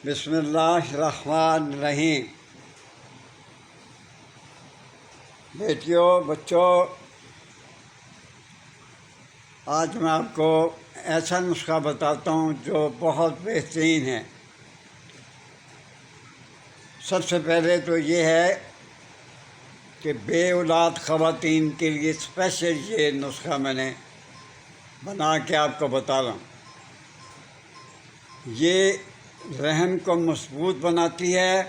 بسم اللہ الرحمن الرحیم۔ بیٹیوں، بچوں، آج میں آپ کو ایسا نسخہ بتاتا ہوں جو بہت بہترین ہے۔ سب سے پہلے تو یہ ہے کہ بے اولاد خواتین کے لیے اسپیشل یہ نسخہ میں نے بنا کے آپ کو بتا رہا ہوں۔ یہ رحم کو مضبوط بناتی ہے،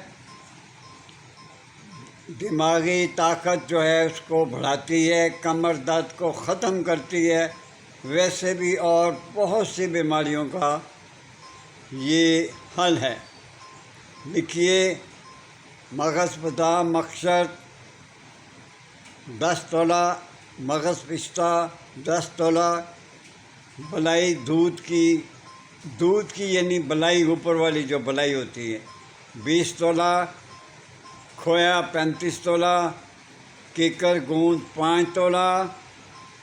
دماغی طاقت جو ہے اس کو بڑھاتی ہے، کمر درد کو ختم کرتی ہے، ویسے بھی اور بہت سی بیماریوں کا یہ حل ہے۔ لکھیے، مغز بادام مکسر 10 تولہ، مغز پستہ 10 تولہ، بلائی دودھ کی یعنی بلائی اوپر والی جو بلائی ہوتی ہے 20 تولہ، کھویا 35 تولہ، کیکر گوند 5 تولہ،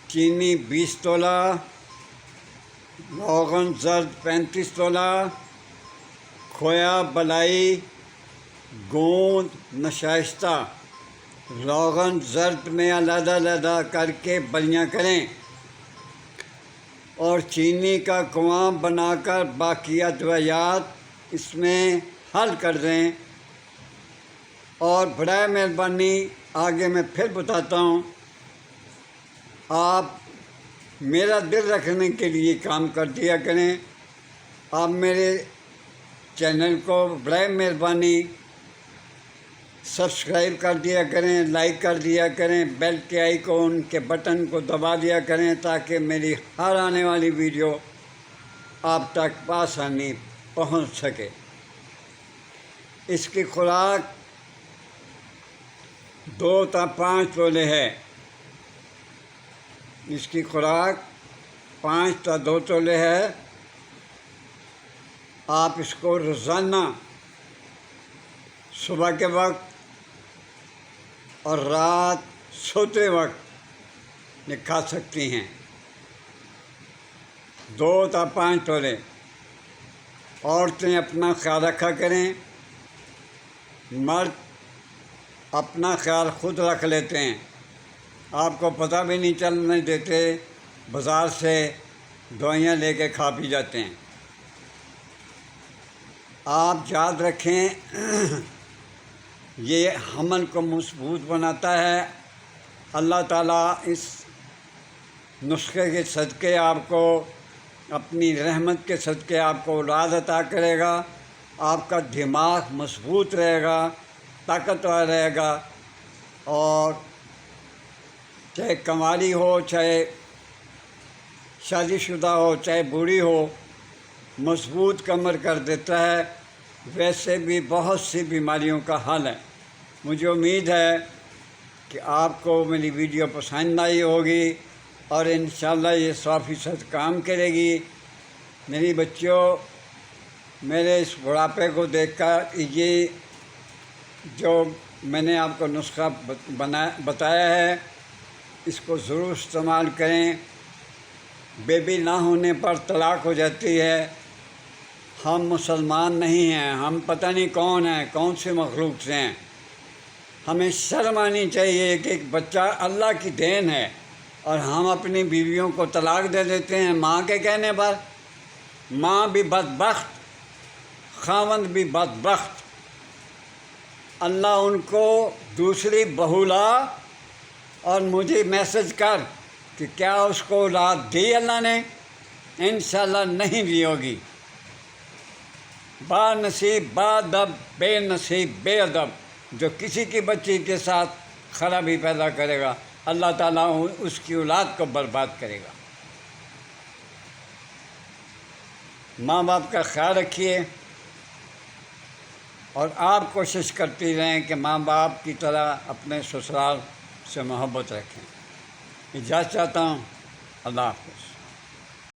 چینی 20 تولہ، روغن زرد 35 تولہ، کھویا بلائی گوند نشائستہ روغن زرد میں علیحدہ علیحدہ کر کے بلیاں کریں اور چینی کا کنواں بنا کر باقی ادویات اس میں حل کر دیں۔ اور برائے مہربانی آگے میں پھر بتاتا ہوں، آپ میرا دل رکھنے کے لیے کام کر دیا کریں۔ آپ میرے چینل کو برائے مہربانی سبسکرائب کر دیا کریں، لائک کر دیا کریں، بیل کے آئیکن کے بٹن کو دبا دیا کریں تاکہ میری ہر آنے والی ویڈیو آپ تک بآسانی پہنچ سکے۔ اس کی خوراک 2 تا 5 تولے ہے۔ اس کی خوراک 5 تا 2 تولے ہے۔ آپ اس کو روزانہ صبح کے وقت اور رات سوتے وقت کھا سکتی ہیں۔ 2 تا 5 تولے۔ عورتیں اپنا خیال رکھا کریں، مرد اپنا خیال خود رکھ لیتے ہیں، آپ کو پتہ بھی نہیں چلنے دیتے، بازار سے دوائیاں لے کے کھا پی جاتے ہیں۔ آپ یاد رکھیں، یہ حمل کو مضبوط بناتا ہے۔ اللہ تعالیٰ اس نسخے کے صدقے آپ کو، اپنی رحمت کے صدقے آپ کو اولاد عطا کرے گا۔ آپ کا دماغ مضبوط رہے گا، طاقتور رہے گا، اور چاہے کنواری ہو، چاہے شادی شدہ ہو، چاہے بوڑھی ہو، مضبوط کمر کر دیتا ہے۔ ویسے بھی بہت سی بیماریوں کا حل ہے۔ مجھے امید ہے کہ آپ کو میری ویڈیو پسند آئی ہوگی اور انشاءاللہ یہ 100% کام کرے گی۔ میری بچوں، میرے اس بڑھاپے کو دیکھ کر یہ جو میں نے آپ کو نسخہ بتایا ہے، اس کو ضرور استعمال کریں۔ بیبی نہ ہونے پر طلاق ہو جاتی ہے۔ ہم مسلمان نہیں ہیں، ہم پتہ نہیں کون ہیں، کون سے مخلوق سے ہیں۔ ہمیں شرم آنی چاہیے کہ ایک بچہ اللہ کی دین ہے اور ہم اپنی بیویوں کو طلاق دے دیتے ہیں ماں کے کہنے پر۔ ماں بھی بدبخت، خاوند بھی بدبخت۔ اللہ ان کو دوسری بہو لا اور مجھے میسج کر کہ کیا اس کو اولاد دی اللہ نے؟ انشاءاللہ نہیں دی ہوگی۔ با نصیب با ادب، بے نصیب بے ادب جو کسی کی بچی کے ساتھ خرابی پیدا کرے گا، اللہ تعالیٰ اس کی اولاد کو برباد کرے گا۔ ماں باپ کا خیال رکھیے اور آپ کوشش کرتی رہیں کہ ماں باپ کی طرح اپنے سسرال سے محبت رکھیں۔ اجازت چاہتا ہوں۔ اللہ حافظ۔